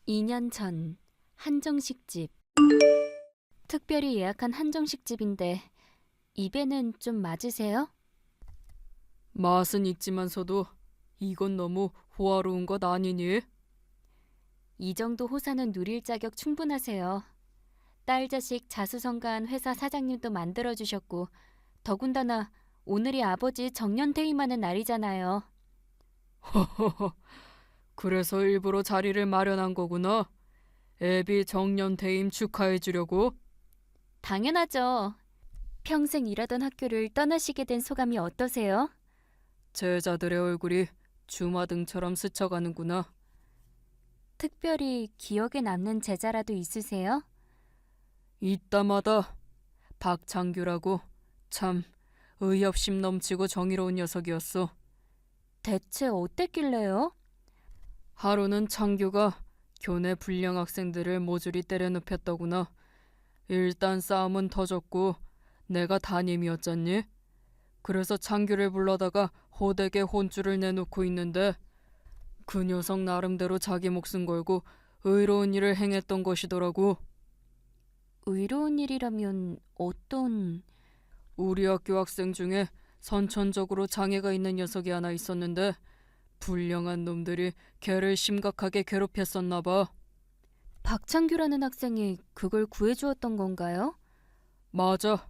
2년 전 한정식집. 특별히 예약한 한정식집인데 입에는 좀 맞으세요? 맛은 있지만서도 이건 너무 호화로운 것 아니니? 이 정도 호사는 누릴 자격 충분하세요. 딸 자식 자수성가한 회사 사장님도 만들어주셨고 더군다나 오늘이 아버지 정년퇴임하는 날이잖아요. 허허허, 그래서 일부러 자리를 마련한 거구나. 애비 정년퇴임 축하해 주려고? 당연하죠. 평생 일하던 학교를 떠나시게 된 소감이 어떠세요? 제자들의 얼굴이 주마등처럼 스쳐가는구나. 특별히 기억에 남는 제자라도 있으세요? 이따마다 박창규라고 참 의협심 넘치고 정의로운 녀석이었어. 대체 어땠길래요? 하루는 창규가 교내 불량 학생들을 모조리 때려눕혔더구나. 일단 싸움은 터졌고 내가 담임이었잖니. 그래서 창규를 불러다가 호되게 혼쭐을 내놓고 있는데 그 녀석 나름대로 자기 목숨 걸고 의로운 일을 행했던 것이더라고. 의로운 일이라면 어떤... 우리 학교 학생 중에 선천적으로 장애가 있는 녀석이 하나 있었는데 불량한 놈들이 걔를 심각하게 괴롭혔었나 봐. 박창규라는 학생이 그걸 구해주었던 건가요? 맞아.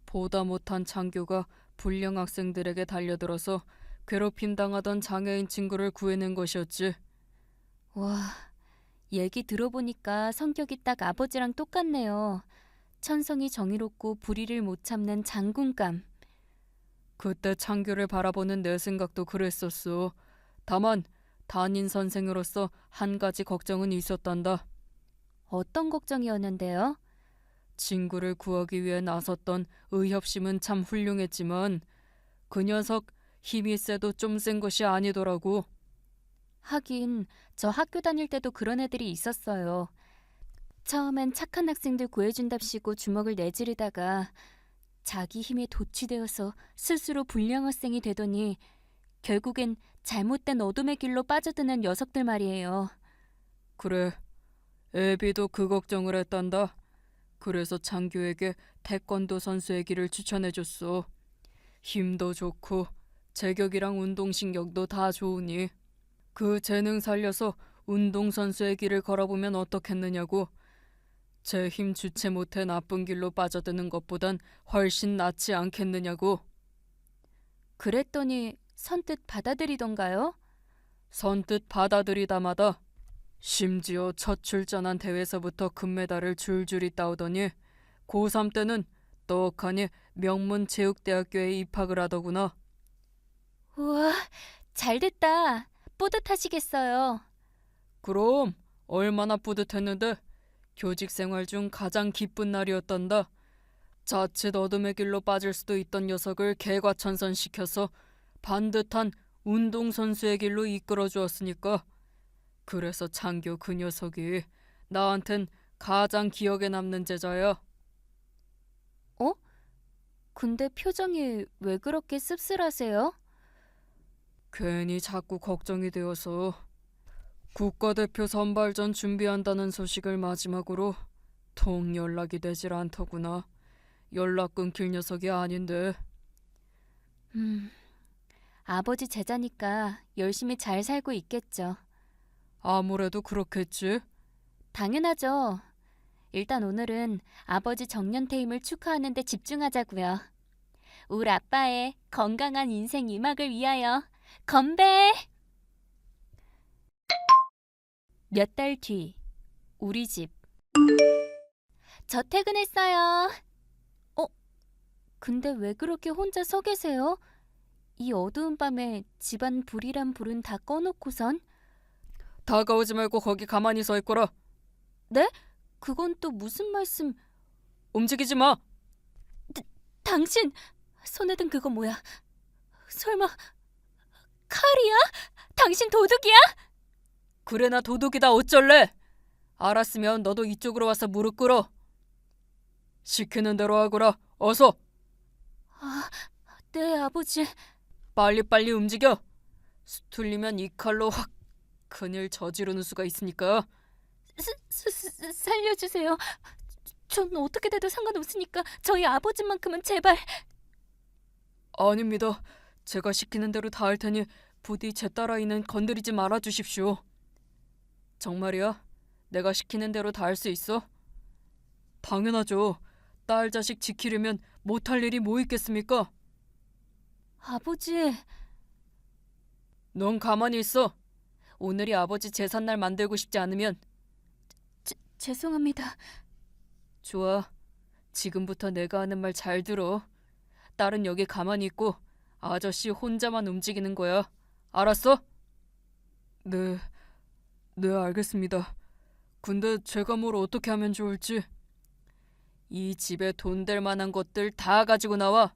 보다 못한 창규가 불량 학생들에게 달려들어서 괴롭힘 당하던 장애인 친구를 구해낸 것이었지. 와, 얘기 들어보니까 성격이 딱 아버지랑 똑같네요. 천성이 정의롭고 불의를 못 참는 장군감. 그때 창규를 바라보는 내 생각도 그랬었어. 다만 담임 선생으로서 한 가지 걱정은 있었단다. 어떤 걱정이었는데요? 친구를 구하기 위해 나섰던 의협심은 참 훌륭했지만 그 녀석 힘이 세도 좀 센 것이 아니더라고. 하긴 저 학교 다닐 때도 그런 애들이 있었어요. 처음엔 착한 학생들 구해준답시고 주먹을 내지르다가 자기 힘에 도취되어서 스스로 불량 학생이 되더니 결국엔 잘못된 어둠의 길로 빠져드는 녀석들 말이에요. 그래, 애비도 그 걱정을 했단다. 그래서 창규에게 태권도 선수의 길을 추천해줬어. 힘도 좋고 제격이랑 운동신경도 다 좋으니 그 재능 살려서 운동선수의 길을 걸어보면 어떻겠느냐고. 제 힘 주체 못해 나쁜 길로 빠져드는 것보단 훨씬 낫지 않겠느냐고. 그랬더니 선뜻 받아들이던가요? 선뜻 받아들이다마다 심지어 첫 출전한 대회에서부터 금메달을 줄줄이 따오더니 고3 때는 떡하니 명문체육대학교에 입학을 하더구나. 우와, 잘됐다. 뿌듯하시겠어요. 그럼 얼마나 뿌듯했는데. 교직 생활 중 가장 기쁜 날이었단다. 자칫 어둠의 길로 빠질 수도 있던 녀석을 개과천선시켜서 반듯한 운동선수의 길로 이끌어 주었으니까. 그래서 창규 그 녀석이 나한텐 가장 기억에 남는 제자야. 어? 근데 표정이 왜 그렇게 씁쓸하세요? 괜히 자꾸 걱정이 되어서. 국가대표 선발전 준비한다는 소식을 마지막으로 통 연락이 되질 않더구나. 연락 끊길 녀석이 아닌데. 아버지 제자니까 열심히 잘 살고 있겠죠. 아무래도 그렇겠지. 당연하죠. 일단 오늘은 아버지 정년퇴임을 축하하는 데 집중하자고요. 우리 아빠의 건강한 인생 이막을 위하여 건배! 몇 달 뒤, 우리 집. 저 퇴근했어요. 어? 근데 왜 그렇게 혼자 서 계세요? 이 어두운 밤에 집안 불이란 불은 다 꺼놓고선? 다가오지 말고 거기 가만히 서 있거라. 네? 그건 또 무슨 말씀... 움직이지 마. 당신! 손에 든 그거 뭐야? 설마 칼이야? 당신 도둑이야? 그래 나 도둑이다 어쩔래. 알았으면 너도 이쪽으로 와서 무릎 꿇어. 시키는 대로 하거라. 어서. 아, 네 아버지. 빨리빨리 움직여. 수틀리면 이 칼로 확 큰일 저지르는 수가 있으니까. 살려주세요. 전 어떻게 돼도 상관없으니까 저희 아버지만큼은 제발. 아닙니다. 제가 시키는 대로 다 할 테니 부디 제 딸아이는 건드리지 말아 주십시오. 정말이야? 내가 시키는 대로 다 할 수 있어? 당연하죠. 딸 자식 지키려면 못할 일이 뭐 있겠습니까? 아버지, 넌 가만히 있어. 오늘이 아버지 제삿날 만들고 싶지 않으면 죄송합니다. 좋아. 지금부터 내가 하는 말 잘 들어. 딸은 여기 가만히 있고 아저씨 혼자만 움직이는 거야. 알았어? 네, 네 알겠습니다. 근데 제가 뭘 어떻게 하면 좋을지. 이 집에 돈 될 만한 것들 다 가지고 나와.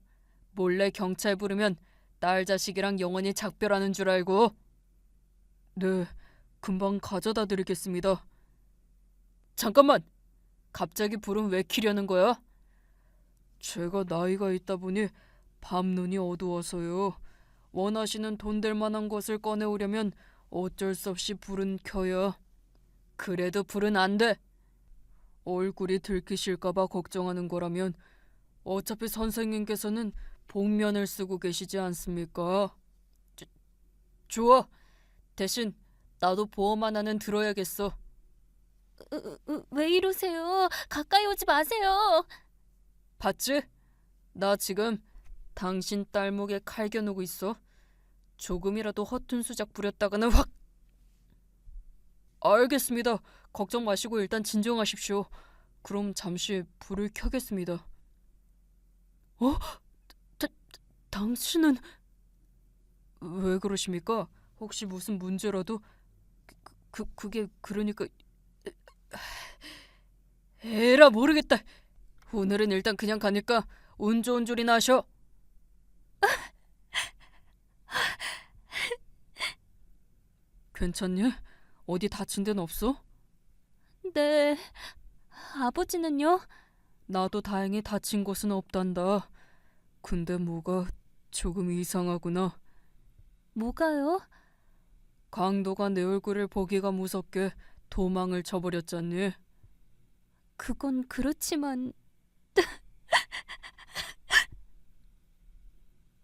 몰래 경찰 부르면 딸 자식이랑 영원히 작별하는 줄 알고. 네, 금방 가져다 드리겠습니다. 잠깐만! 갑자기 불은 왜 켜려는 거야? 제가 나이가 있다 보니 밤눈이 어두워서요. 원하시는 돈 될 만한 것을 꺼내오려면 어쩔 수 없이 불은 켜야. 그래도 불은 안 돼. 얼굴이 들키실까봐 걱정하는 거라면 어차피 선생님께서는 복면을 쓰고 계시지 않습니까? 좋아. 대신 나도 보험 하나는 들어야겠어. 왜 이러세요? 가까이 오지 마세요. 봤지? 나 지금 당신 딸 목에 칼 겨누고 있어. 조금이라도 허튼 수작 부렸다가는 확. 알겠습니다. 걱정 마시고 일단 진정하십시오. 그럼 잠시 불을 켜겠습니다. 어? 다, 당신은 왜 그러십니까? 혹시 무슨 문제라도? 그게 그러니까 에라 모르겠다. 오늘은 일단 그냥 가니까 운 좋은 줄이나 하셔. 괜찮니? 어디 다친 데는 없어? 네, 아버지는요? 나도 다행히 다친 곳은 없단다. 근데 뭐가 조금 이상하구나. 뭐가요? 강도가 내 얼굴을 보기가 무섭게 도망을 쳐버렸잖니. 그건 그렇지만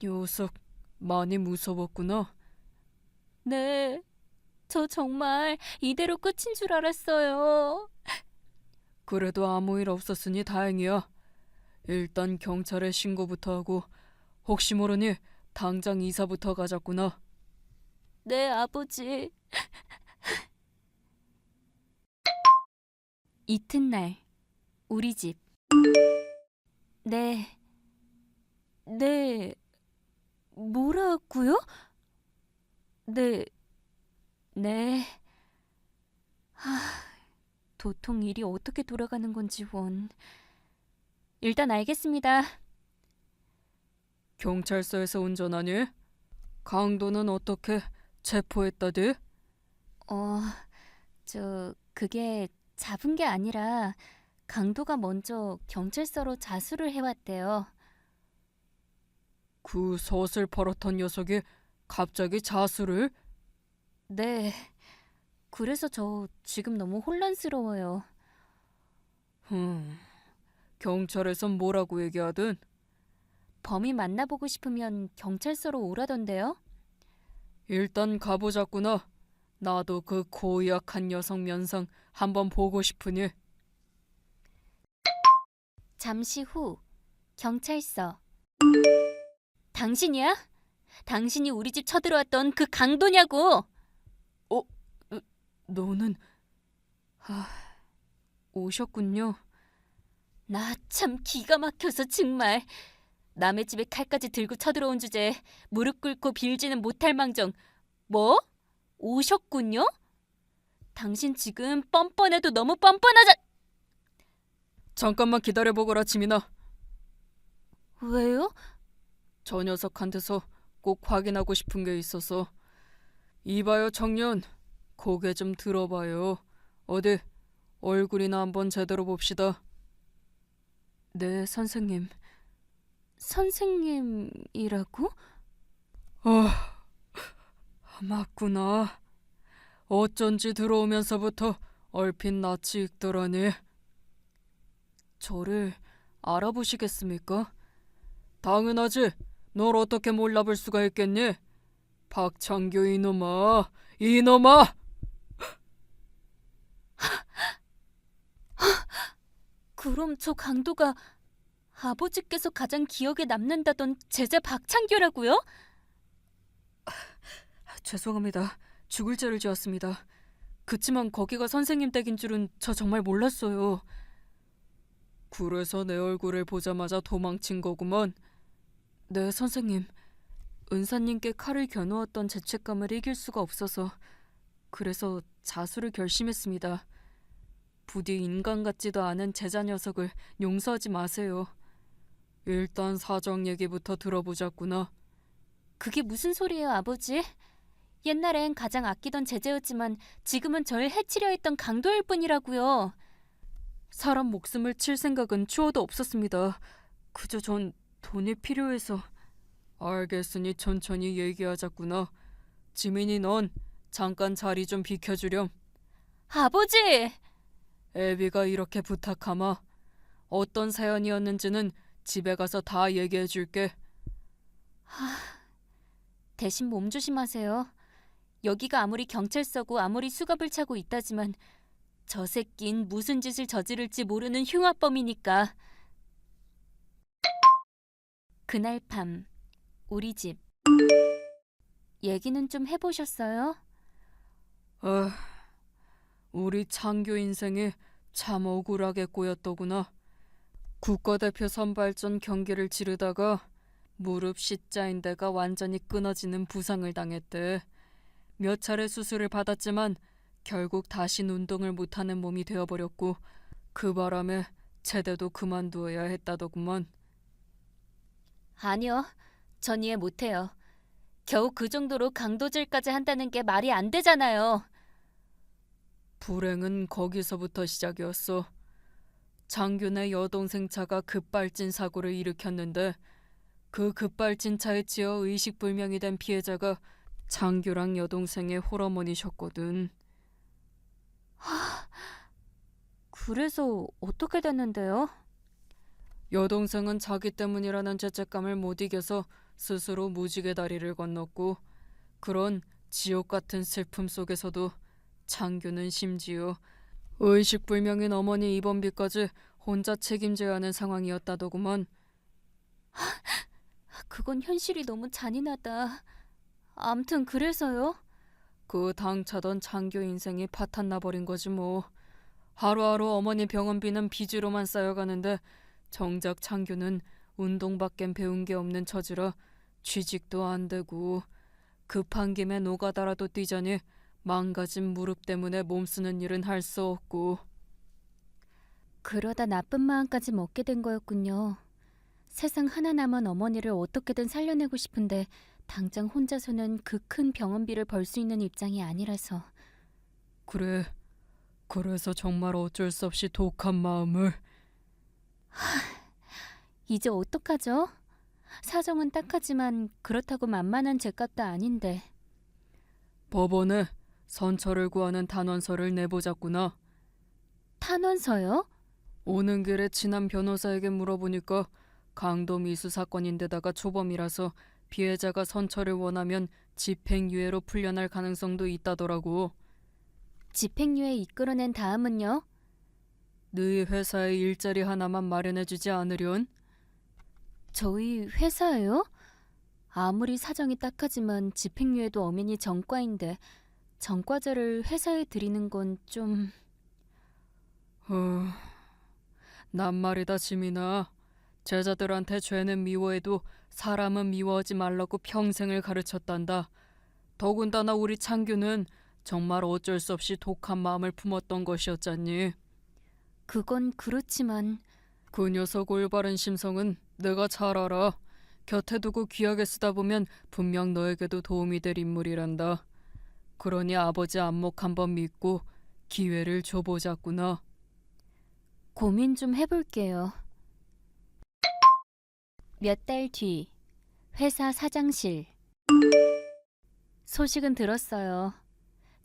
녀석 많이 무서웠구나. 네, 저 정말 이대로 끝인 줄 알았어요. 그래도 아무 일 없었으니 다행이야. 일단 경찰에 신고부터 하고 혹시 모르니 당장 이사부터 가자꾸나. 네, 아버지. 이튿날 우리 집. 네. 네. 뭐라고요? 네. 네. 하, 도통 일이 어떻게 돌아가는 건지 원. 일단 알겠습니다. 경찰서에서 운전하니? 강도는 어떻게 체포했다디? 그게 잡은 게 아니라 강도가 먼저 경찰서로 자수를 해왔대요. 그 솥을 벌었던 녀석이 갑자기 자수를? 네. 그래서 저 지금 너무 혼란스러워요. 경찰에선 뭐라고 얘기하든? 범인 만나보고 싶으면 경찰서로 오라던데요? 일단 가보자꾸나. 나도 그 고약한 녀석 면상 한번 보고 싶으니. 잠시 후 경찰서. 당신이야? 당신이 우리 집 쳐들어왔던 그 강도냐고! 너는... 오셨군요. 나 참 기가 막혀서 정말. 남의 집에 칼까지 들고 쳐들어온 주제에 무릎 꿇고 빌지는 못할 망정. 뭐? 오셨군요? 당신 지금 뻔뻔해도 너무 뻔뻔하자. 잠깐만 기다려보거라 지민아. 왜요? 저 녀석한테서 꼭 확인하고 싶은 게 있어서. 이봐요 청년, 고개 좀 들어봐요. 어디 얼굴이나 한번 제대로 봅시다. 네 선생님. 선생님이라고? 맞구나. 어쩐지 들어오면서부터 얼핏 낯이 익더라니. 저를 알아보시겠습니까? 당연하지. 널 어떻게 몰라볼 수가 있겠니? 박창규 이놈아, 이놈아! 그럼 저 강도가 아버지께서 가장 기억에 남는다던 제자 박창규라고요? 죄송합니다. 죽을 죄를 지었습니다. 그치만 거기가 선생님 댁인 줄은 저 정말 몰랐어요. 그래서 내 얼굴을 보자마자 도망친 거구먼. 네, 선생님. 은사님께 칼을 겨누었던 죄책감을 이길 수가 없어서 그래서 자수를 결심했습니다. 부디 인간 같지도 않은 제자 녀석을 용서하지 마세요. 일단 사정 얘기부터 들어보자꾸나. 그게 무슨 소리예요, 아버지? 옛날엔 가장 아끼던 제자였지만 지금은 절 해치려 했던 강도일 뿐이라고요. 사람 목숨을 칠 생각은 추호도 없었습니다. 그저 전 돈이 필요해서. 알겠으니 천천히 얘기하자꾸나. 지민이 넌 잠깐 자리 좀 비켜주렴. 아버지! 애비가 이렇게 부탁하마. 어떤 사연이었는지는 집에 가서 다 얘기해줄게. 대신 몸 조심하세요. 여기가 아무리 경찰서고 아무리 수갑을 차고 있다지만 저 새낀 무슨 짓을 저지를지 모르는 흉악범이니까. 그날 밤 우리 집. 얘기는 좀 해보셨어요? 아, 우리 창규 인생이 참 억울하게 꼬였더구나. 국가대표 선발전 경기를 치르다가 무릎 C자인대가 완전히 끊어지는 부상을 당했대. 몇 차례 수술을 받았지만 결국 다신 운동을 못하는 몸이 되어버렸고 그 바람에 제대도 그만두어야 했다더구먼. 아니요. 전 이해 못해요. 겨우 그 정도로 강도질까지 한다는 게 말이 안 되잖아요. 불행은 거기서부터 시작이었어. 장균의 여동생 차가 급발진 사고를 일으켰는데 그 급발진 차에 치여 의식불명이 된 피해자가 장규랑 여동생의 홀어머니셨거든. 그래서 어떻게 됐는데요? 여동생은 자기 때문이라는 죄책감을 못 이겨서 스스로 무지개 다리를 건넜고 그런 지옥 같은 슬픔 속에서도 장규는 심지어 의식불명인 어머니 입원비까지 혼자 책임져야 하는 상황이었다더구먼. 그건 현실이 너무 잔인하다. 암튼 그래서요? 그 당차던 장교 인생이 파탄나버린 거지 뭐. 하루하루 어머니 병원비는 빚으로만 쌓여가는데 정작 창규는 운동밖엔 배운 게 없는 처지라 취직도 안 되고 급한 김에 노가다라도 뛰자니 망가진 무릎 때문에 몸 쓰는 일은 할 수 없고. 그러다 나쁜 마음까지 먹게 된 거였군요. 세상 하나 남은 어머니를 어떻게든 살려내고 싶은데 당장 혼자서는 그 큰 병원비를 벌 수 있는 입장이 아니라서. 그래, 그래서 정말 어쩔 수 없이 독한 마음을. 이제 어떡하죠? 사정은 딱하지만 그렇다고 만만한 죄값도 아닌데. 법원에 선처를 구하는 단원서를 내보자꾸나. 탄원서요? 오는 길에 친한 변호사에게 물어보니까 강도 미수 사건인데다가 초범이라서 피해자가 선처를 원하면 집행유예로 풀려날 가능성도 있다더라고. 집행유예 이끌어낸 다음은요? 너희 회사에 일자리 하나만 마련해주지 않으련? 저희 회사예요? 아무리 사정이 딱하지만 집행유예도 엄연히 전과인데 전과자를 회사에 들이는 건 좀... 난 말이다 지민아. 제자들한테 죄는 미워해도 사람은 미워하지 말라고 평생을 가르쳤단다. 더군다나 우리 창규는 정말 어쩔 수 없이 독한 마음을 품었던 것이었잖니. 그건 그렇지만... 그 녀석 올바른 심성은 내가 잘 알아. 곁에 두고 귀하게 쓰다 보면 분명 너에게도 도움이 될 인물이란다. 그러니 아버지 안목 한번 믿고 기회를 줘보자꾸나. 고민 좀 해볼게요. 몇 달 뒤 회사 사장실. 소식은 들었어요.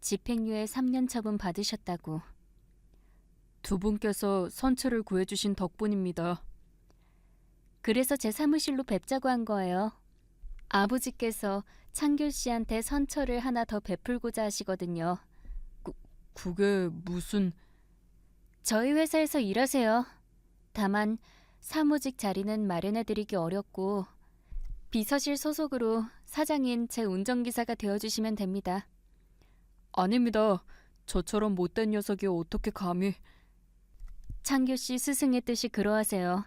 집행유예 3년 처분 받으셨다고. 두 분께서 선처를 구해주신 덕분입니다. 그래서 제 사무실로 뵙자고 한 거예요. 아버지께서 창규 씨한테 선처를 하나 더 베풀고자 하시거든요. 그게 무슨... 저희 회사에서 일하세요. 다만 사무직 자리는 마련해드리기 어렵고 비서실 소속으로 사장인 제 운전기사가 되어주시면 됩니다. 아닙니다. 저처럼 못된 녀석이 어떻게 감히... 창규 씨 스승의 뜻이 그러하세요.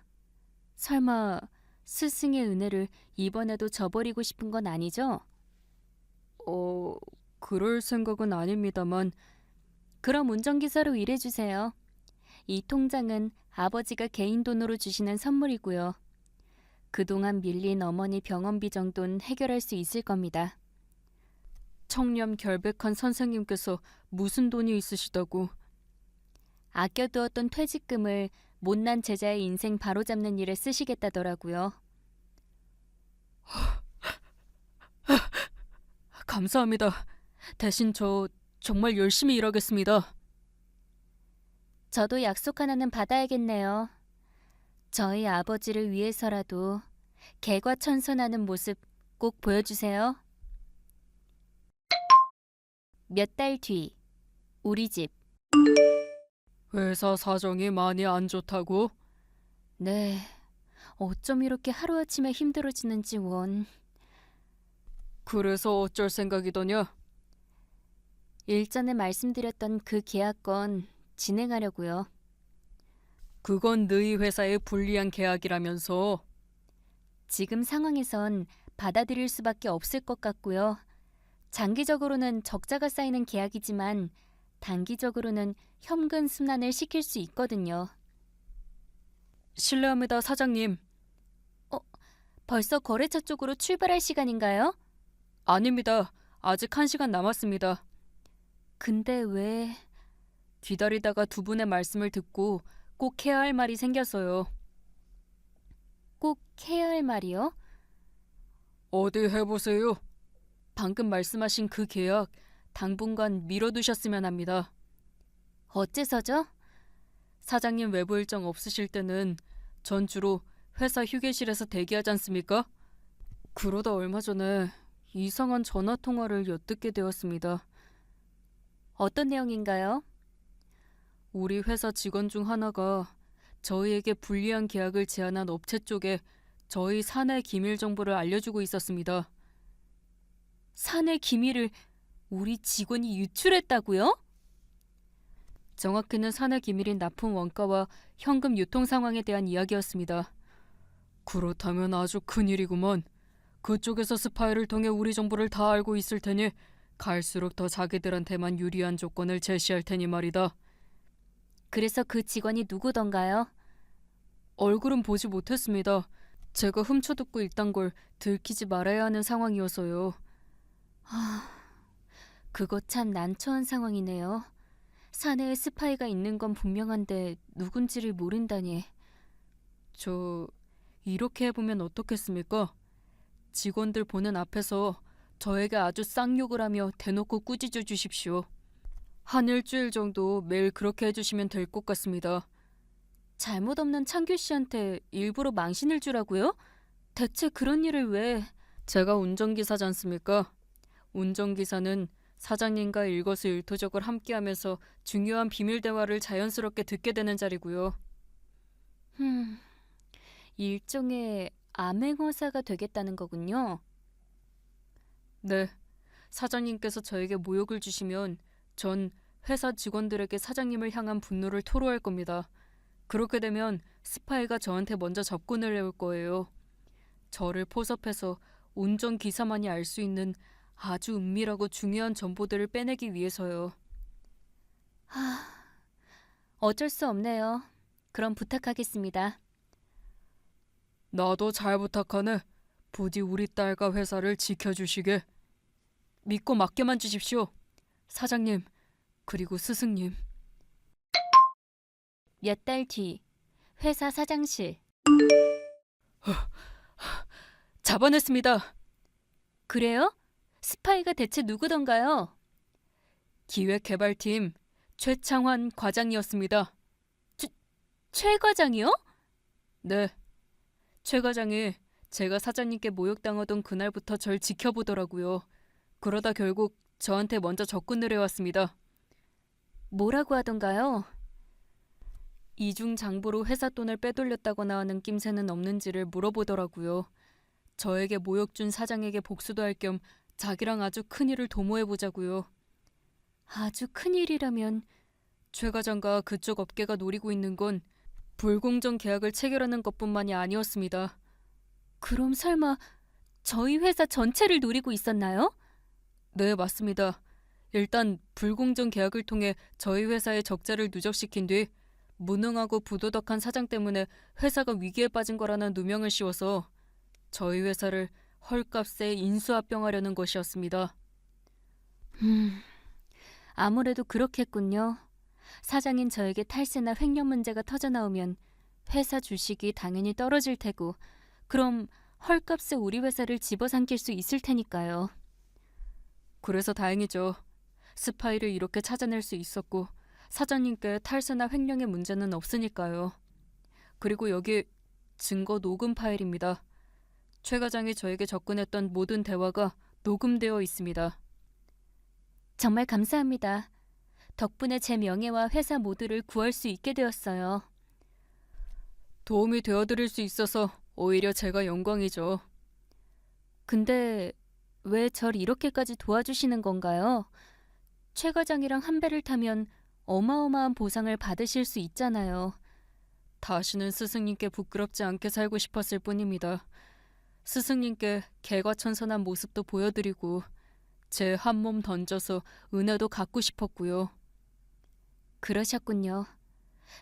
설마 스승의 은혜를 이번에도 저버리고 싶은 건 아니죠? 그럴 생각은 아닙니다만... 그럼 운전기사로 일해주세요. 이 통장은 아버지가 개인 돈으로 주시는 선물이고요. 그동안 밀린 어머니 병원비 정도는 해결할 수 있을 겁니다. 청렴 결백한 선생님께서 무슨 돈이 있으시다고... 아껴두었던 퇴직금을 못난 제자의 인생 바로잡는 일에 쓰시겠다더라고요. 감사합니다. 대신 저 정말 열심히 일하겠습니다. 저도 약속 하나는 받아야겠네요. 저희 아버지를 위해서라도 개과천선하는 모습 꼭 보여주세요. 몇 달 뒤, 우리 집. 회사 사정이 많이 안 좋다고? 네, 어쩜 이렇게 하루아침에 힘들어지는지 원. 그래서 어쩔 생각이더냐? 일전에 말씀드렸던 그 계약건 진행하려고요. 그건 너희 회사의 불리한 계약이라면서. 지금 상황에선 받아들일 수밖에 없을 것 같고요. 장기적으로는 적자가 쌓이는 계약이지만 단기적으로는 현금 순환을 시킬 수 있거든요. 실례합니다, 사장님. 벌써 거래처 쪽으로 출발할 시간인가요? 아닙니다. 아직 1시간 남았습니다. 근데 왜... 기다리다가 두 분의 말씀을 듣고 꼭 해야 할 말이 생겼어요. 꼭 해야 할 말이요? 어디 해보세요. 방금 말씀하신 그 계약 당분간 미뤄두셨으면 합니다. 어째서죠? 사장님 외부 일정 없으실 때는 전 주로 회사 휴게실에서 대기하지 않습니까? 그러다 얼마 전에 이상한 전화 통화를 엿듣게 되었습니다. 어떤 내용인가요? 우리 회사 직원 중 하나가 저희에게 불리한 계약을 제안한 업체 쪽에 저희 사내 기밀 정보를 알려주고 있었습니다. 사내 기밀을 우리 직원이 유출했다고요? 정확히는 사내 기밀인 납품 원가와 현금 유통 상황에 대한 이야기였습니다. 그렇다면 아주 큰일이구먼. 그쪽에서 스파이를 통해 우리 정보를 다 알고 있을 테니 갈수록 더 자기들한테만 유리한 조건을 제시할 테니 말이다. 그래서 그 직원이 누구던가요? 얼굴은 보지 못했습니다. 제가 훔쳐듣고 있단 걸 들키지 말아야 하는 상황이어서요. 그거 참 난처한 상황이네요. 사내에 스파이가 있는 건 분명한데 누군지를 모른다니. 이렇게 해보면 어떻겠습니까? 직원들 보는 앞에서 저에게 아주 쌍욕을 하며 대놓고 꾸짖어 주십시오. 한 일주일 정도 매일 그렇게 해주시면 될 것 같습니다. 잘못 없는 창규 씨한테 일부러 망신을 주라고요? 대체 그런 일을 왜... 제가 운전기사지 않습니까? 운전기사는 사장님과 일거수일투족을 함께하면서 중요한 비밀 대화를 자연스럽게 듣게 되는 자리고요. 일종의 암행어사가 되겠다는 거군요. 네, 사장님께서 저에게 모욕을 주시면 전 회사 직원들에게 사장님을 향한 분노를 토로할 겁니다. 그렇게 되면 스파이가 저한테 먼저 접근을 해올 거예요. 저를 포섭해서 운전기사만이 알 수 있는 아주 은밀하고 중요한 정보들을 빼내기 위해서요. 어쩔 수 없네요. 그럼 부탁하겠습니다. 나도 잘 부탁하네. 부디 우리 딸과 회사를 지켜주시게. 믿고 맡겨만 주십시오. 사장님, 그리고 스승님. 몇 달 뒤, 회사 사장실. 잡아냈습니다. 그래요? 스파이가 대체 누구던가요? 기획개발팀 최창환 과장이었습니다. 최 과장이요? 네. 최 과장이 제가 사장님께 모욕당하던 그날부터 절 지켜보더라고요. 그러다 결국 저한테 먼저 접근을 해왔습니다. 뭐라고 하던가요? 이중 장부로 회사 돈을 빼돌렸다거나 하는 낌새는 없는지를 물어보더라고요. 저에게 모욕 준 사장에게 복수도 할 겸 자기랑 아주 큰일을 도모해보자고요. 아주 큰일이라면 최 과장과 그쪽 업계가 노리고 있는 건 불공정 계약을 체결하는 것뿐만이 아니었습니다. 그럼 설마 저희 회사 전체를 노리고 있었나요? 네, 맞습니다. 일단 불공정 계약을 통해 저희 회사의 적자를 누적시킨 뒤 무능하고 부도덕한 사장 때문에 회사가 위기에 빠진 거라는 누명을 씌워서 저희 회사를 헐값에 인수합병하려는 것이었습니다. 아무래도 그렇겠군요. 사장인 저에게 탈세나 횡령 문제가 터져나오면 회사 주식이 당연히 떨어질 테고 그럼 헐값에 우리 회사를 집어삼킬 수 있을 테니까요. 그래서 다행이죠. 스파이를 이렇게 찾아낼 수 있었고 사장님께 탈세나 횡령의 문제는 없으니까요. 그리고 여기 증거 녹음 파일입니다. 최 과장이 저에게 접근했던 모든 대화가 녹음되어 있습니다. 정말 감사합니다. 덕분에 제 명예와 회사 모두를 구할 수 있게 되었어요. 도움이 되어드릴 수 있어서 오히려 제가 영광이죠. 근데 왜 절 이렇게까지 도와주시는 건가요? 최 과장이랑 한 배를 타면 어마어마한 보상을 받으실 수 있잖아요. 다시는 스승님께 부끄럽지 않게 살고 싶었을 뿐입니다. 스승님께 개과천선한 모습도 보여드리고 제 한 몸 던져서 은혜도 갚고 싶었고요. 그러셨군요.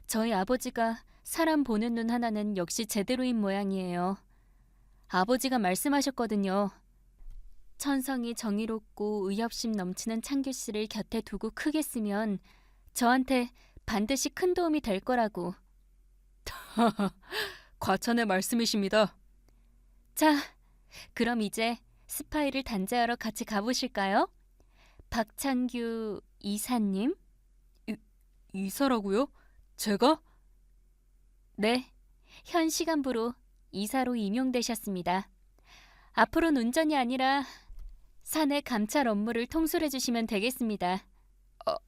저희 아버지가 사람 보는 눈 하나는 역시 제대로인 모양이에요. 아버지가 말씀하셨거든요. 천성이 정의롭고 의협심 넘치는 창규 씨를 곁에 두고 크겠으면 저한테 반드시 큰 도움이 될 거라고. 과찬의 말씀이십니다. 자, 그럼 이제 스파이를 단죄하러 같이 가보실까요? 박창규 이사님? 이사라고요? 제가? 네, 현 시간부로 이사로 임용되셨습니다. 앞으로는 운전이 아니라 사내 감찰 업무를 통솔해 주시면 되겠습니다.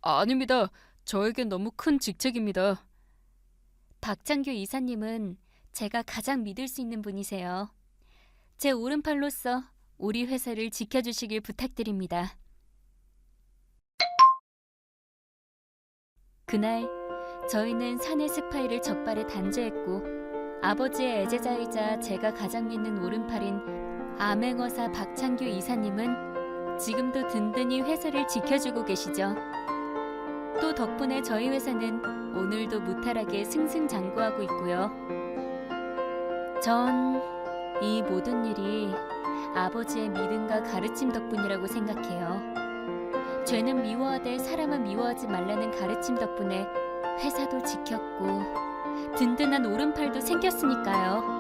아닙니다. 저에겐 너무 큰 직책입니다. 박창규 이사님은 제가 가장 믿을 수 있는 분이세요. 제 오른팔로서 우리 회사를 지켜주시길 부탁드립니다. 그날 저희는 사내 스파이를 적발해 단죄했고 아버지의 애제자이자 제가 가장 믿는 오른팔인 암행어사 박창규 이사님은 지금도 든든히 회사를 지켜주고 계시죠. 또 덕분에 저희 회사는 오늘도 무탈하게 승승장구하고 있고요. 전 이 모든 일이 아버지의 믿음과 가르침 덕분이라고 생각해요. 죄는 미워하되 사람은 미워하지 말라는 가르침 덕분에 회사도 지켰고 든든한 오른팔도 생겼으니까요.